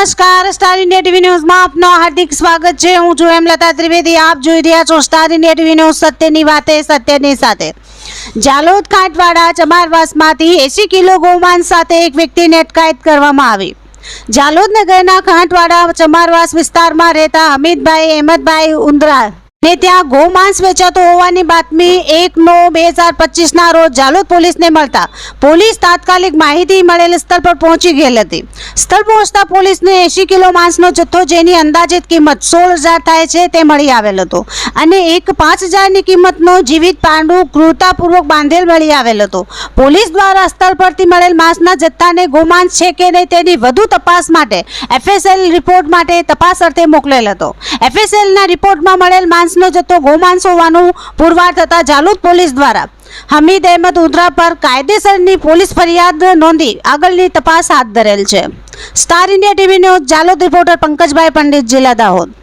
નમસ્કાર, star India TV ન્યૂઝમાં આપનું હાર્દિક સ્વાગત છે। હું છું હેમલતા ત્રિવેદી। આપ જોઈ રહ્યા છો સ્ટાર ઇન્ડિયા ટીવી ન્યૂઝ, સત્યની વાતે સત્યની સાથે। જાલોદ ખાંટવાડા ચમારવાસમાંથી 80 કિલો ગૌમાંસ સાથે એક વ્યક્તિને અટકાયત કરવામાં આવી। જાલોદ નગરના ખાંટવાડા ચમારવાસ વિસ્તારમાં રહેતા હમીદભાઈ અહેમદભાઈ ઉંદરા ને ત્યાં ગૌમાંસ વેચાતો હોવાની બાતમી 1/9/2025 રોજ જાલોદ પોલીસને મળતા પોલીસ તાત્કાલિક માહિતી મળેલ સ્થળ પર પહોંચી ગયેલ હતી। સ્થળ પહોંચતા પોલીસને 80 કિલો માંસનો જથ્થો જેની અંદાજિત કિંમત 16,000 થાય છે તે મળી આવેલ હતો અને એક 5,000ની કિંમતનો જીવિત પાંડુ ક્રૂરતાપૂર્વક બાંધેલ મળી આવેલ હતો। પોલીસ દ્વારા સ્થળ પરથી મળેલ માંસના જથ્થાને ગૌમાંસ છે કે નહીં તેની વધુ તપાસ માટે FSL રિપોર્ટ માટે તપાસ અર્થે મોકલેલ હતો। FSLના રિપોર્ટમાં મળેલ નો જથ્થો ગૌમાંસ હોવાનું પુરવાર થતા જાલોદ પોલીસ દ્વારા હમીદ અહેમદ ઉંદરા પર કાયદેસરની પોલીસ ફરિયાદ નોંધી આગળની તપાસ હાથ ધરેલ છે। Star India TV news Jhalod reporter Pankajbhai Pandit, જિલ્લા દાહોદ।